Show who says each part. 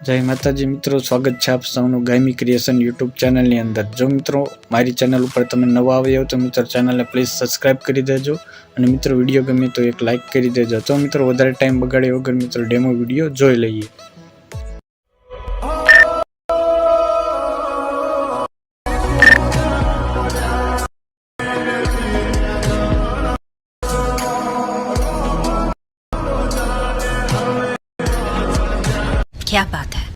Speaker 1: જય માતાજી મિત્રો, સ્વાગત છે આપ સૌનું ગાયમી ક્રિએશન યુટ્યુબ ચેનલની અંદર। જો મિત્રો મારી ચેનલ ઉપર તમે નવા આવ્યા હો તો મિત્રો ચેનલને પ્લીઝ સબસ્ક્રાઇબ કરી દેજો અને મિત્રો વિડીયો ગમે તો એક લાઇક કરી દેજો। તો મિત્રો વધારે ટાઈમ બગાડ્યા વગર મિત્રો ડેમો વિડીયો જોઈ લઈએ।
Speaker 2: क्या बात है।